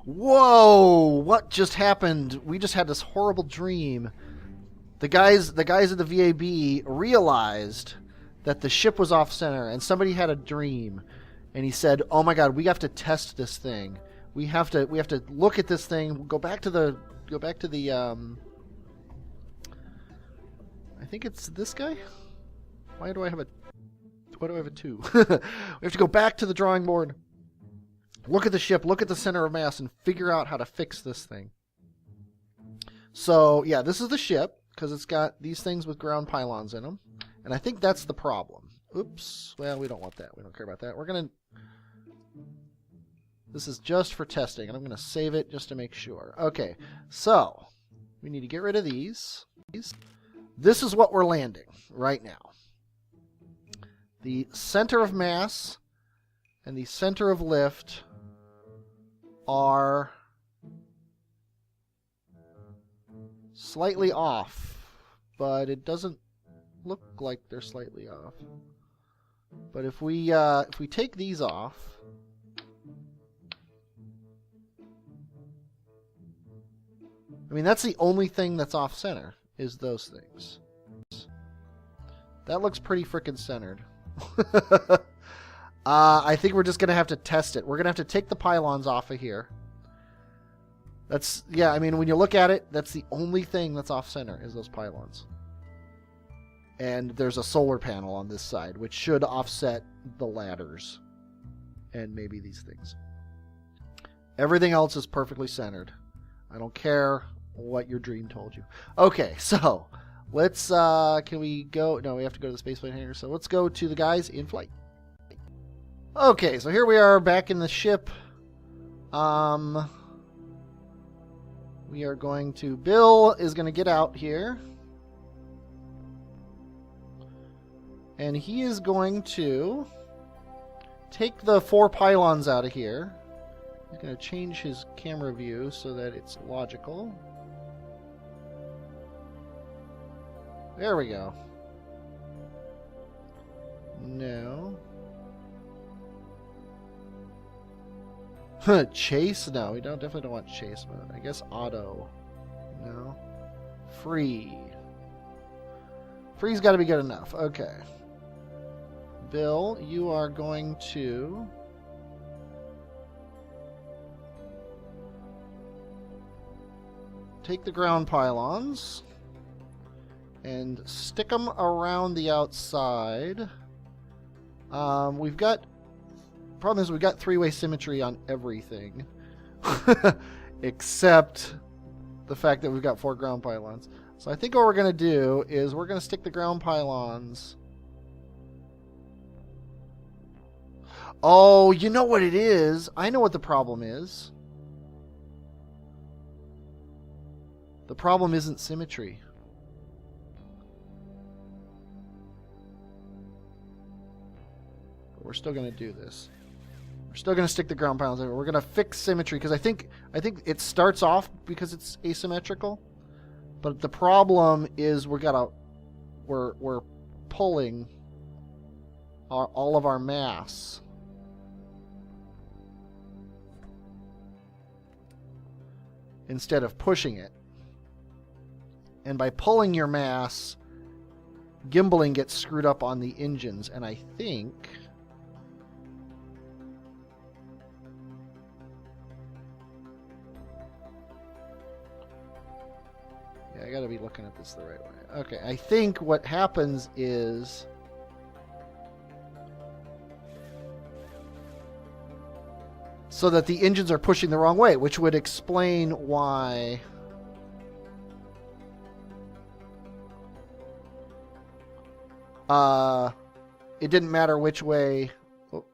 Whoa! What just happened? We just had this horrible dream. The guys at the VAB realized that the ship was off center, and somebody had a dream, and he said, "Oh my God, we have to test this thing. We have to look at this thing. Go back to the I think it's this guy. Why do I have a 2? We have to go back to the drawing board. Look at the ship, look at the center of mass, and figure out how to fix this thing." So, yeah, this is the ship, because it's got these things with ground pylons in them. And I think that's the problem. Oops. Well, we don't want that. We don't care about that. We're going to... This is just for testing, and I'm going to save it just to make sure. Okay, so we need to get rid of these. This is what we're landing right now. The center of mass and the center of lift are slightly off, but it doesn't look like they're slightly off. But if we take these off, I mean, that's the only thing that's off center, is those things. That looks pretty frickin' centered. I think we're just going to have to test it. We're going to have to take the pylons off of here. That's, yeah, I mean, when you look at it, that's the only thing that's off center, is those pylons. And there's a solar panel on this side, which should offset the ladders. And maybe these things. Everything else is perfectly centered. I don't care what your dream told you. Okay, so let's, can we go? No, we have to go to the spaceplane hangar. So let's go to the guys in flight. Okay, so here we are back in the ship. We are going to, Bill is going to get out here. And he is going to take the 4 pylons out of here. He's going to change his camera view so that it's logical. There we go. No. Chase? No, we definitely don't want chase mode. I guess auto. No. Free. Free's got to be good enough. Okay. Bill, you are going to... take the ground pylons and stick them around the outside. We've got... Problem is, we've got 3-way symmetry on everything. Except the fact that we've got 4 ground pylons. So I think what we're going to do is we're going to stick the ground pylons... Oh, you know what it is? I know what the problem is. The problem isn't symmetry. But we're still going to do this. We're still going to stick the ground pylons over. We're going to fix symmetry because I think it starts off because it's asymmetrical. But the problem is we're pulling all of our mass. Instead of pushing it. And by pulling your mass, gimbaling gets screwed up on the engines. And I think... yeah, I gotta be looking at this the right way. Okay, I think what happens is... so that the engines are pushing the wrong way, which would explain why... it didn't matter which way... oh.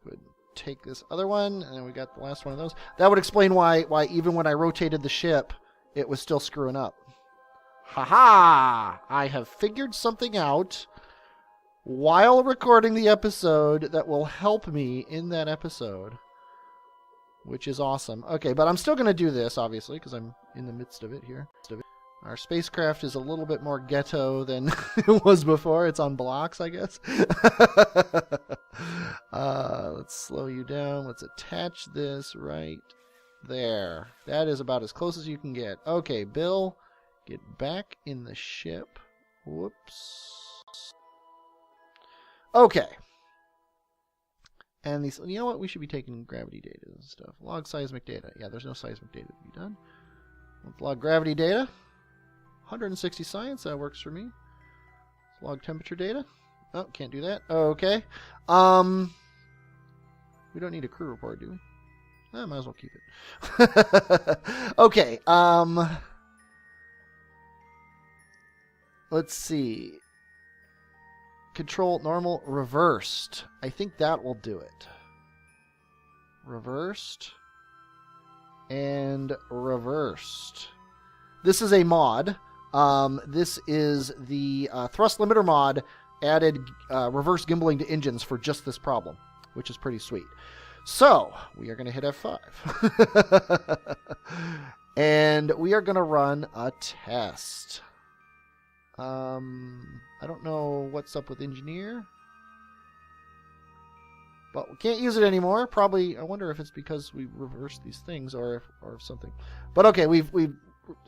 Would take this other one, and then we got the last one of those. That would explain why even when I rotated the ship, it was still screwing up. Ha-ha! I have figured something out while recording the episode that will help me in that episode, which is awesome. Okay, but I'm still going to do this, obviously, because I'm in the midst of it here. Our spacecraft is a little bit more ghetto than it was before. It's on blocks, I guess. Let's slow you down. Let's attach this right there. That is about as close as you can get. Okay, Bill, get back in the ship. Whoops. Okay. And these, you know what? We should be taking gravity data and stuff. Log seismic data. Yeah, there's no seismic data to be done. Let's log gravity data. 160 science, that works for me. Let's log temperature data. Oh, can't do that. Okay. We don't need a crew report, do we? I might as well keep it. Okay. Let's see. Control normal reversed. I think that will do it. Reversed. And reversed. This is a mod. This is the thrust limiter mod added reverse gimbaling to engines for just this problem, which is pretty sweet. So, we are going to hit F5. And we are going to run a test. I don't know what's up with engineer. But we can't use it anymore. Probably, I wonder if it's because we reversed these things or something. But okay, we've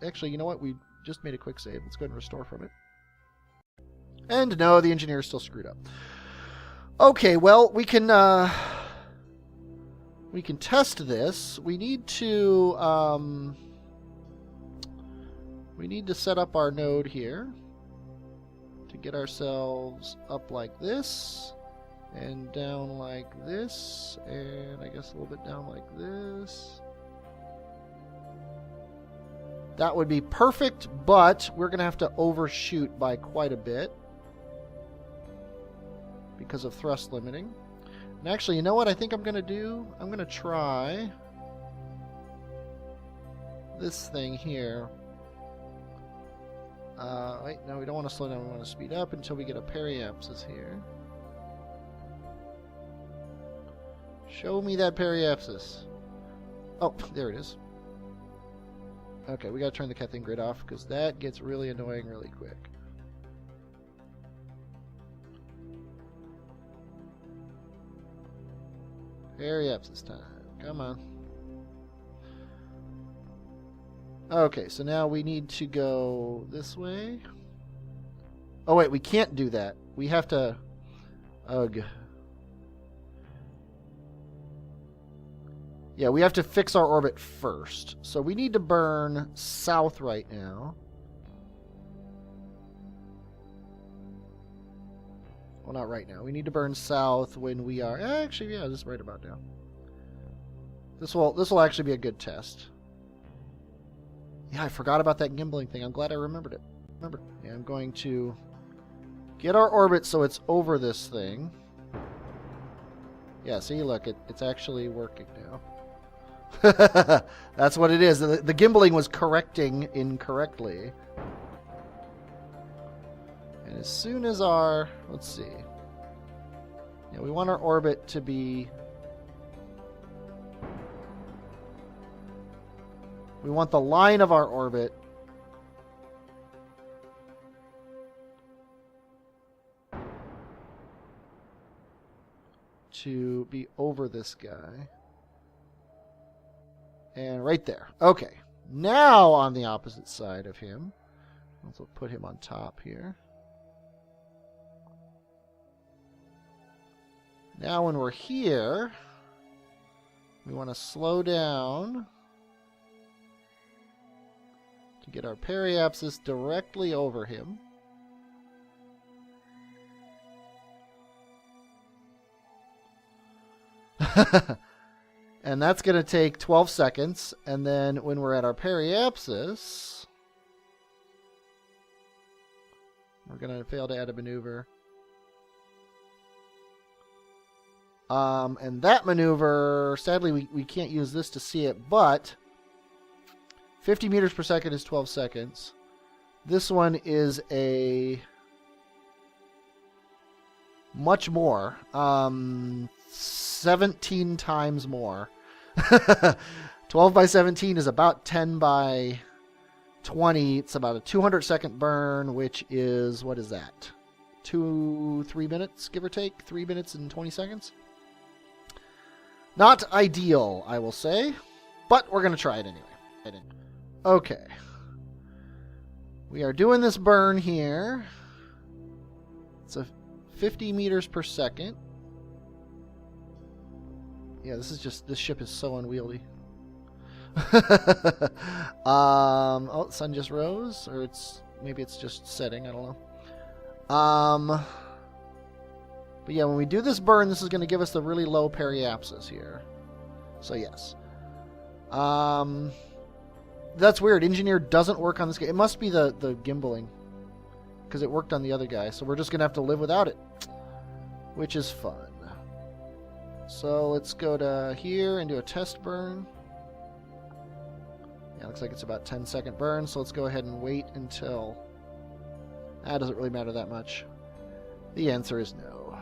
actually, you know what? We just made a quick save. Let's go ahead and restore from it. And no, the engineer is still screwed up. Okay, well, we can test this. We need to set up our node here to get ourselves up like this and down like this, and I guess a little bit down like this. That would be perfect, but we're going to have to overshoot by quite a bit because of thrust limiting. And actually, you know what I think I'm going to do? I'm going to try this thing here. Wait, no, we don't want to slow down. We want to speed up until we get a periapsis here. Show me that periapsis. Oh, there it is. Okay, we got to turn the cathane grid off because that gets really annoying really quick. Periapsis time. Come on. Okay, so now we need to go this way. Oh, wait, we can't do that. We have to... Ugh. Yeah, we have to fix our orbit first. So we need to burn south right now. Well, not right now. We need to burn south when we are... Actually, yeah, this is right about now. This will actually be a good test. Yeah, I forgot about that gimbaling thing. I'm glad I remembered it. Yeah, I'm going to get our orbit so it's over this thing. Yeah, see, look, it's actually working now. That's what it is. The gimbaling was correcting incorrectly. And as soon as our... Let's see. Yeah, we want our orbit to be... We want the line of our orbit to be over this guy. And right there. Okay. Now on the opposite side of him. Let's put him on top here. Now when we're here, we want to slow down to get our periapsis directly over him. And that's going to take 12 seconds. And then when we're at our periapsis, we're going to fail to add a maneuver. And that maneuver, sadly, we can't use this to see it, but 50 meters per second is 12 seconds. This one is a much more. 17 times more. 12 by 17 is about 10 by 20. It's about a 200-second burn, which is, what is that? 3 minutes, give or take? 3 minutes and 20 seconds? Not ideal, I will say, but we're going to try it anyway. Okay. We are doing this burn here. It's a 50 meters per second. Yeah, this ship is so unwieldy. Oh, sun just rose, or maybe it's just setting, I don't know. But yeah, when we do this burn, this is going to give us the really low periapsis here. So yes. That's weird. Engineer doesn't work on this guy. It must be the gimbaling, because it worked on the other guy. So we're just going to have to live without it, which is fun. So let's go to here and do a test burn. Yeah, looks like it's about 10-second burn, so let's go ahead and wait until... That doesn't really matter that much. The answer is no.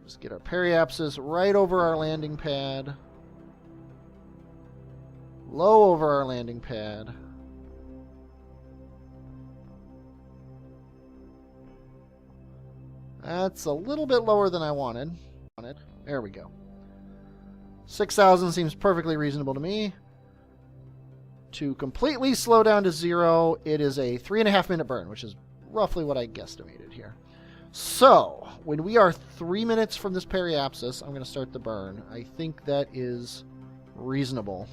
Just get our periapsis right over our landing pad. Low over our landing pad. That's a little bit lower than I wanted. There we go. 6,000 seems perfectly reasonable to me. To completely slow down to 0, it is a 3.5 minute burn, which is roughly what I guesstimated here. So, when we are 3 minutes from this periapsis, I'm going to start the burn. I think that is reasonable.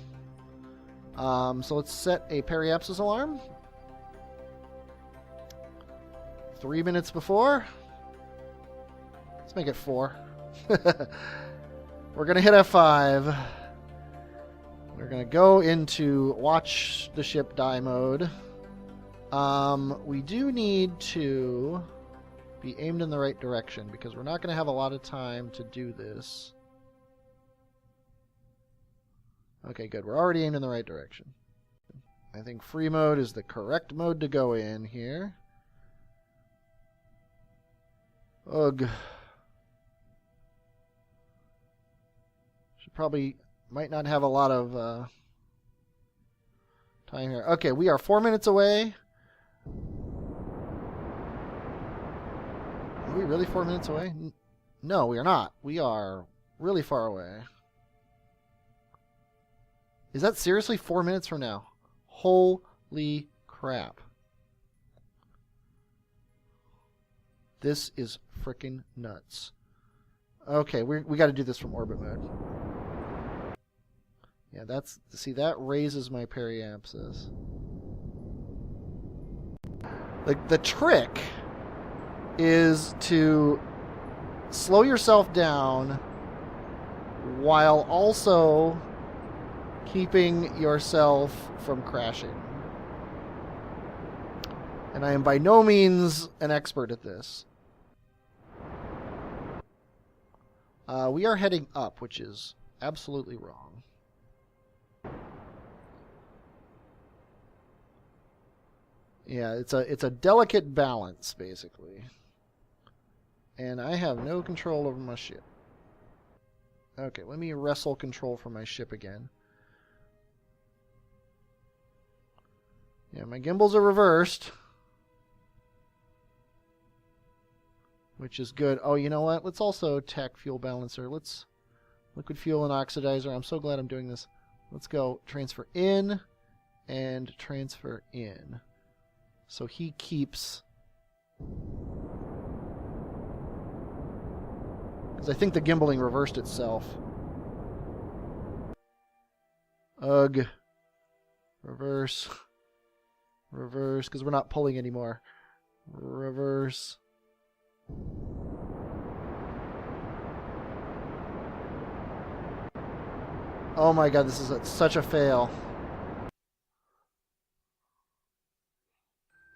So let's set a periapsis alarm. 3 minutes before. Let's make it 4. We're going to hit F5. We're going to go into watch the ship die mode. We do need to be aimed in the right direction, because we're not going to have a lot of time to do this. Okay, good. We're already aimed in the right direction. I think free mode is the correct mode to go in here. Ugh. Might not have a lot of time here. Okay, we are 4 minutes away. Are we really 4 minutes away? No, we are not. We are really far away. Is that seriously 4 minutes from now? Holy crap. This is freaking nuts. Okay, we got to do this from orbit mode. Yeah, that raises my periapsis. The trick is to slow yourself down while also keeping yourself from crashing. And I am by no means an expert at this. We are heading up, which is absolutely wrong. Yeah, it's a delicate balance, basically. And I have no control over my ship. Okay, let me wrestle control from my ship again. Yeah, my gimbals are reversed. Which is good. Oh, you know what? Let's also tack fuel balancer. Let's liquid fuel and oxidizer. I'm so glad I'm doing this. Let's go transfer in and transfer in. So he keeps... Because I think the gimbaling reversed itself. Ugh. Reverse. Reverse, because we're not pulling anymore. Reverse. Oh my god, this is such a fail.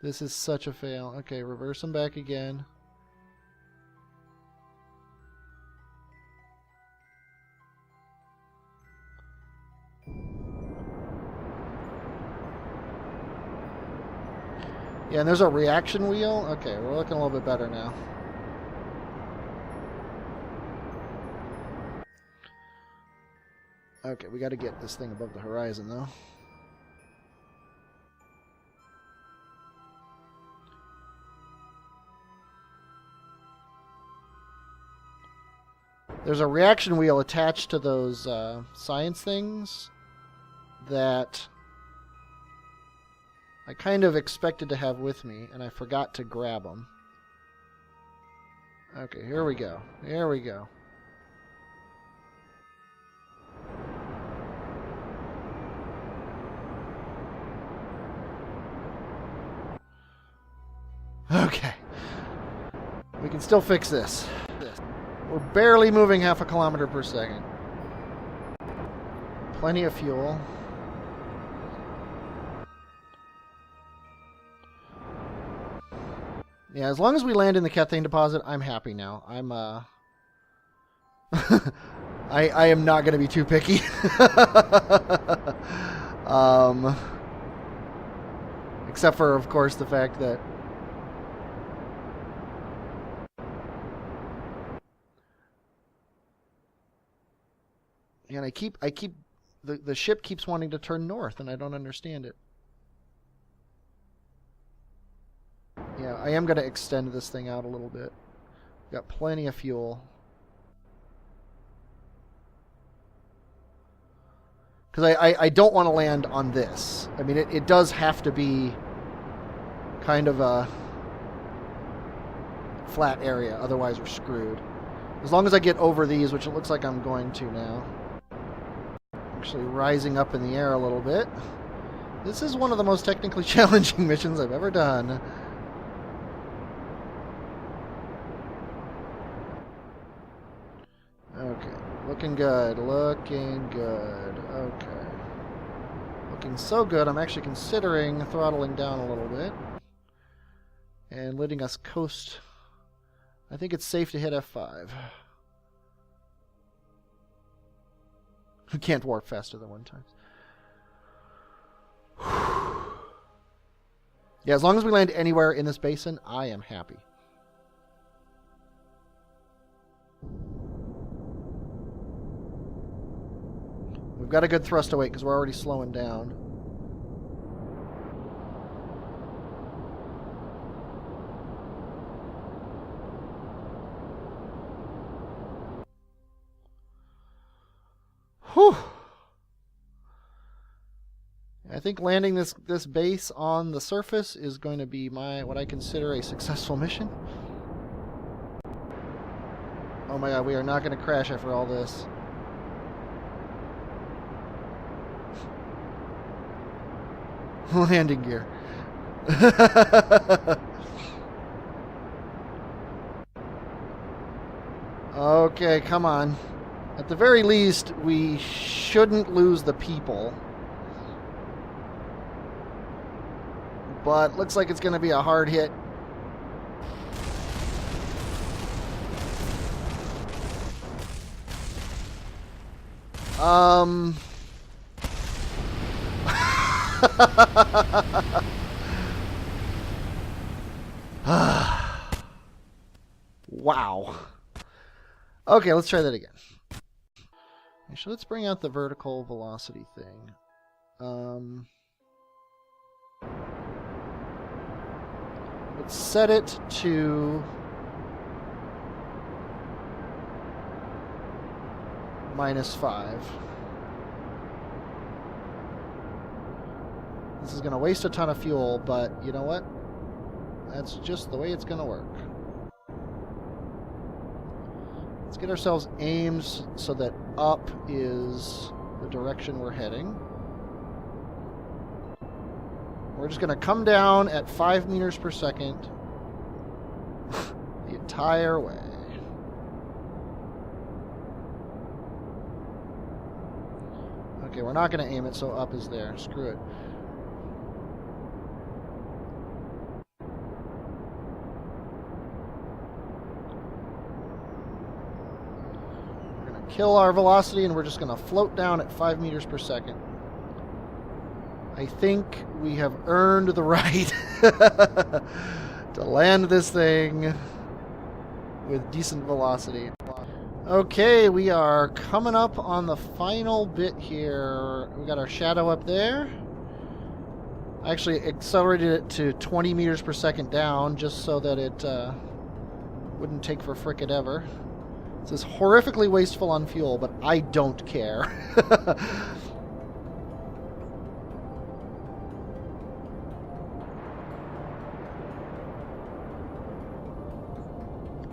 This is such a fail. Okay, reverse them back again. Yeah, and there's a reaction wheel. Okay, we're looking a little bit better now. Okay, we got to get this thing above the horizon, though. There's a reaction wheel attached to those science things that I kind of expected to have with me, and I forgot to grab them. Okay, here we go. Here we go. Okay. We can still fix this. We're barely moving 0.5 kilometer per second. Plenty of fuel. Yeah, as long as we land in the Cathane deposit, I'm happy now. I'm, I am not going to be too picky. Except for, of course, the fact that and the ship keeps wanting to turn north, and I don't understand it. Yeah, I am going to extend this thing out a little bit. Got plenty of fuel. Because I don't want to land on this. I mean, it does have to be kind of a flat area, otherwise we're screwed. As long as I get over these, which it looks like I'm going to now. Actually rising up in the air a little bit. This is one of the most technically challenging missions I've ever done. Okay, looking good, looking good. Okay. Looking so good, I'm actually considering throttling down a little bit and letting us coast. I think it's safe to hit F5. We can't warp faster than 1 time. Yeah, as long as we land anywhere in this basin, I am happy. We've got a good thrust to weight because we're already slowing down. Whew. I think landing this base on the surface is going to be what I consider a successful mission. Oh my god, we are not going to crash after all this. Landing gear. Okay, come on. At the very least, we shouldn't lose the people. But looks like it's going to be a hard hit. Wow. Okay, let's try that again. Actually, let's bring out the vertical velocity thing. Let's set it to -5. This is going to waste a ton of fuel, but you know what? That's just the way it's going to work. Let's get ourselves aims so that up is the direction we're heading. We're just going to come down at 5 meters per second the entire way. Okay, we're not going to aim it, so up is there. Screw it. Kill our velocity, and we're just going to float down at 5 meters per second. I think we have earned the right to land this thing with decent velocity. Okay, we are coming up on the final bit here. We got our shadow up there. I actually accelerated it to 20 meters per second down just so that it wouldn't take for frickin' ever. This is horrifically wasteful on fuel, but I don't care.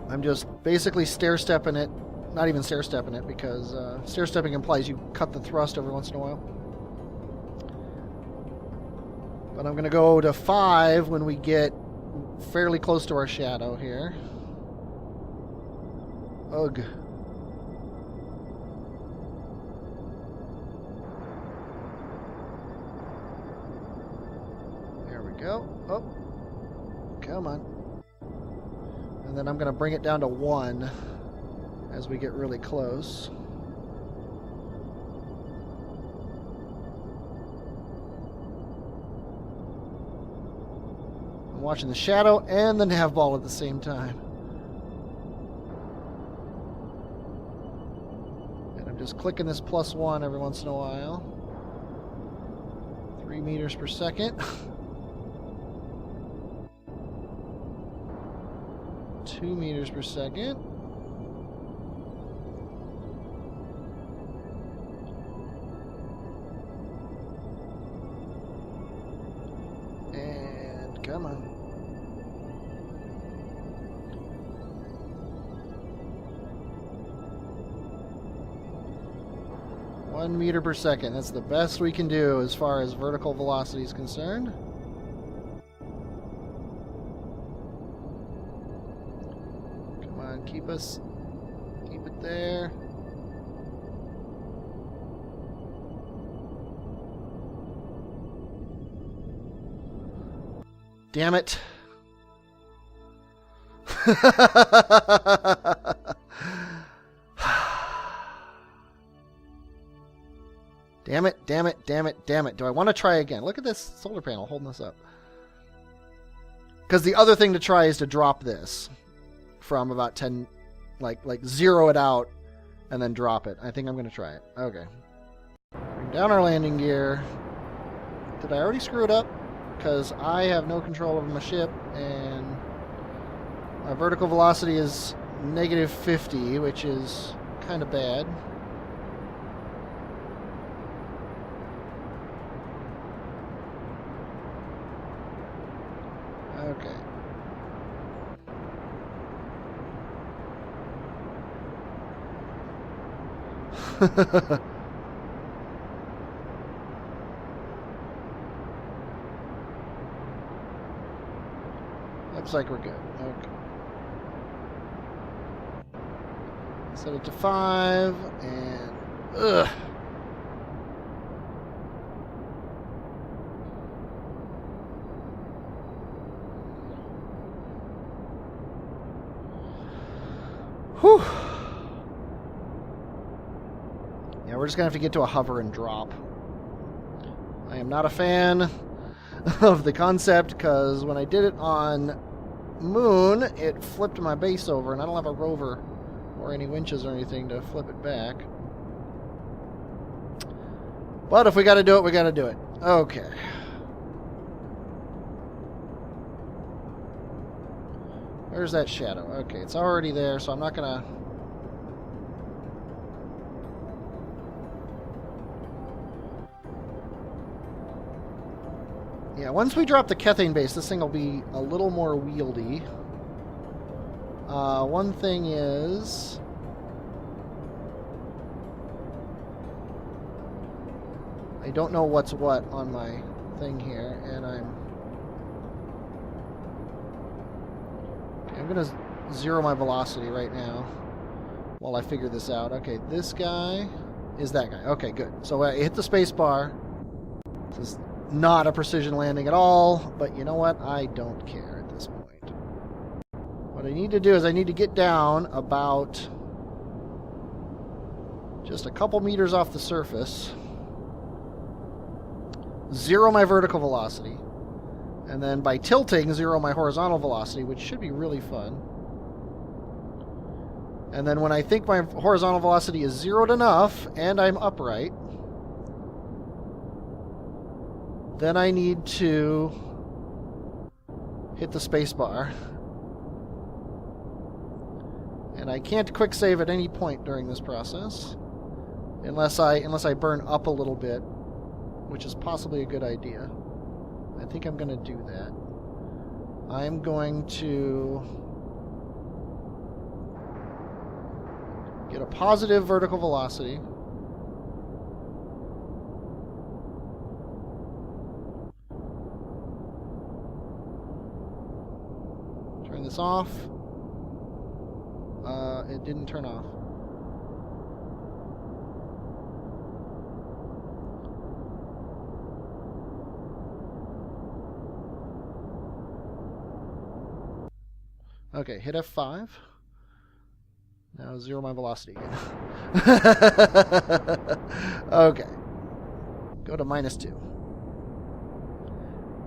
I'm just basically stair-stepping it. Not even stair-stepping it, because stair-stepping implies you cut the thrust every once in a while. But I'm going to go to 5 when we get fairly close to our shadow here. Ugh. There we go. Oh. Come on. And then I'm going to bring it down to 1 as we get really close. I'm watching the shadow and the nav ball at the same time. And I'm just clicking this +1 every once in a while. 3 meters per second. 2 meters per second. And come on. One meter per second. That's the best we can do as far as vertical velocity is concerned. Keep it there. Damn it. Damn it, damn it, damn it, damn it. Do I want to try again? Look at this solar panel holding this up. Because the other thing to try is to drop this from about 10, like zero it out and then drop it. I think I'm going to try it. Okay. Bring down our landing gear. Did I already screw it up? Because I have no control over my ship and my vertical velocity is -50, which is kind of bad. Okay. Looks like we're good. Okay. Set it to 5 and ugh. Whew. Yeah, we're just going to have to get to a hover and drop. I am not a fan of the concept because when I did it on Moon, it flipped my base over, and I don't have a rover or any winches or anything to flip it back. But if we got to do it, we got to do it. Okay. Where's that shadow? Okay, it's already there, so I'm not going to... Yeah, once we drop the Kethane base, this thing will be a little more wieldy. One thing is... I don't know what's what on my thing here, and I'm going to zero my velocity right now while I figure this out. Okay, this guy is that guy. Okay, good. So I hit the space bar. This is not a precision landing at all, but you know what? I don't care at this point. What I need to do is I need to get down about just a couple meters off the surface, zero my vertical velocity, and then by tilting, zero my horizontal velocity, which should be really fun. And then when I think my horizontal velocity is zeroed enough, and I'm upright, then I need to hit the space bar. And I can't quick save at any point during this process, unless I burn up a little bit, which is possibly a good idea. I think I'm going to do that. I'm going to get a positive vertical velocity. Turn this off. It didn't turn off. Okay, hit F5. Now zero my velocity again. Okay. Go to -2.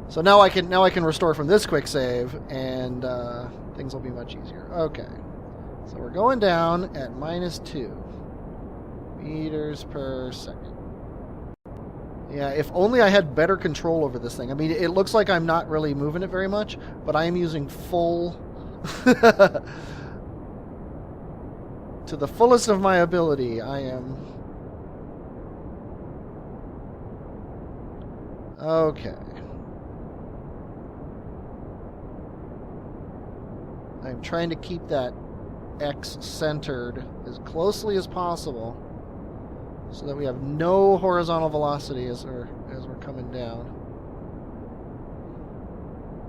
So now I can restore from this quick save, and things will be much easier. Okay. So we're going down at -2 meters per second. Yeah, if only I had better control over this thing. I mean, it looks like I'm not really moving it very much, but I am using full... to the fullest of my ability, I am... Okay. I'm trying to keep that X centered as closely as possible so that we have no horizontal velocity as we're coming down.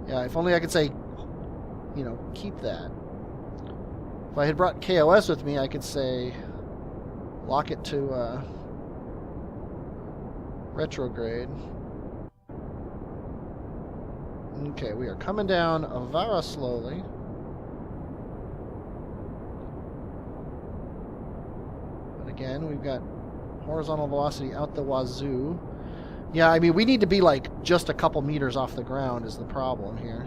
Yeah, if only I could say, you know, keep that. If I had brought KOS with me, I could say lock it to retrograde. Okay, we are coming down very slowly. But again, we've got horizontal velocity out the wazoo. Yeah, I mean, we need to be like just a couple meters off the ground is the problem here.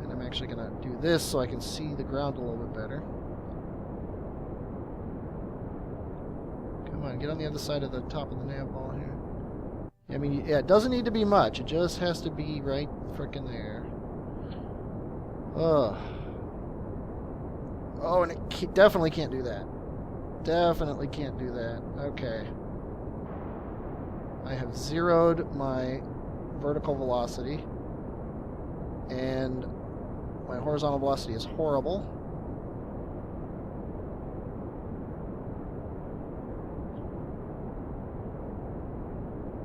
And I'm actually going to do this so I can see the ground a little bit better. Come on, get on the other side of the top of the nav ball here. I mean, yeah, it doesn't need to be much. It just has to be right frickin' there. Ugh. Oh, and it definitely can't do that. Definitely can't do that. Okay. I have zeroed my vertical velocity. And my horizontal velocity is horrible.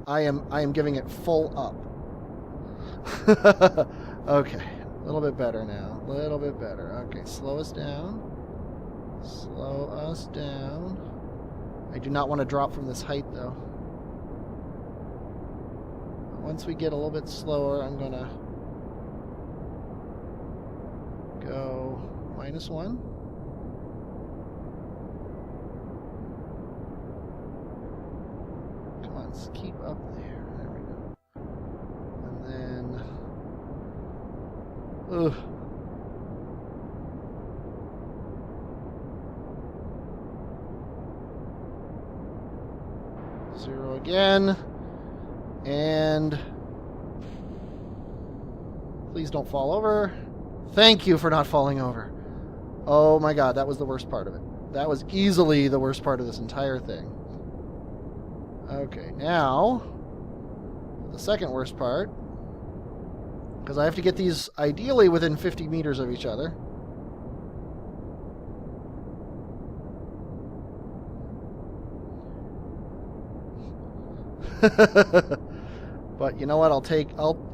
I am giving it full up. Okay. A little bit better now. A little bit better. Okay, slow us down. Slow us down. I do not want to drop from this height, though. Once we get a little bit slower, I'm going to go -1. Come on, let's keep up there. There we go. And then... Ugh. Zero again. And please don't fall over. Thank you for not falling over. Oh my god, that was the worst part of it. That was easily the worst part of this entire thing. Okay, now the second worst part, because I have to get these ideally within 50 meters of each other. But you know what?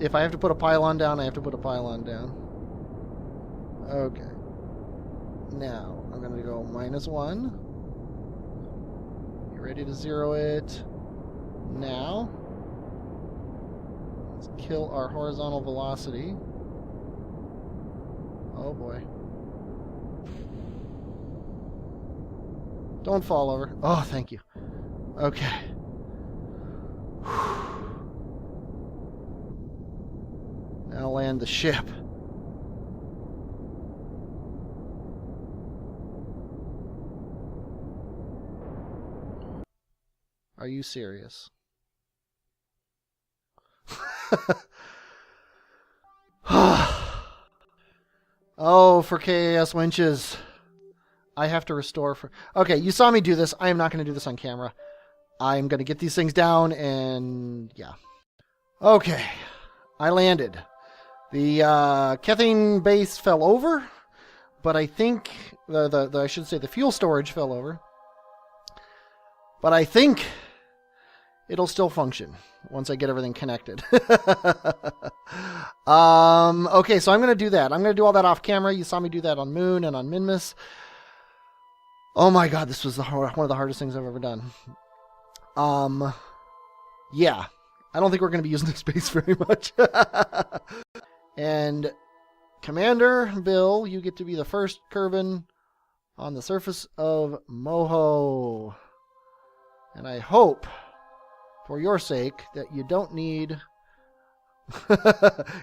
If I have to put a pylon down, I have to put a pylon down. Okay. Now, I'm going to go -1. You ready to zero it? Now. Let's kill our horizontal velocity. Oh boy. Don't fall over. Oh, thank you. Okay. Now land the ship. Are you serious? Oh, for KAS winches. I have to restore for... Okay, you saw me do this. I am not going to do this on camera. I'm going to get these things down and... yeah. Okay. I landed. The Kethane base fell over, but I think... I should say the fuel storage fell over. But I think it'll still function once I get everything connected. Okay, so I'm going to do that. I'm going to do all that off camera. You saw me do that on Moon and on Minmus. Oh my god, this was one of the hardest things I've ever done. Yeah. I don't think we're going to be using this base very much. And Commander Bill, you get to be the first Kerbin on the surface of Moho. And I hope, for your sake, that you don't need...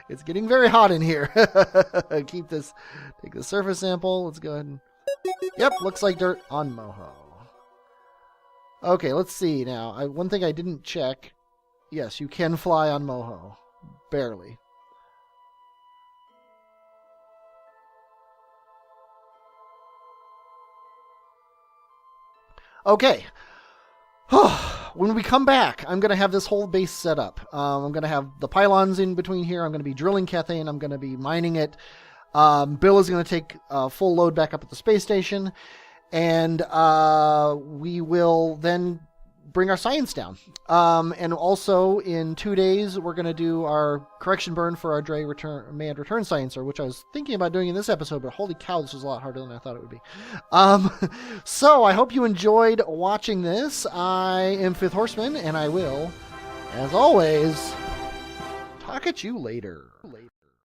It's getting very hot in here. Take the surface sample. Let's go ahead and... Yep, looks like dirt on Moho. Okay, let's see now. One thing I didn't check. Yes, you can fly on Moho. Barely. Okay. When we come back, I'm going to have this whole base set up. I'm going to have the pylons in between here. I'm going to be drilling Kethane. I'm going to be mining it. Bill is going to take full load back up at the space station. And we will then bring our science down. And also, in 2 days, we're going to do our correction burn for our Dre manned return sciencer, which I was thinking about doing in this episode, but holy cow, this was a lot harder than I thought it would be. So, I hope you enjoyed watching this. I am 5thHorseman, and I will, as always, talk at you later.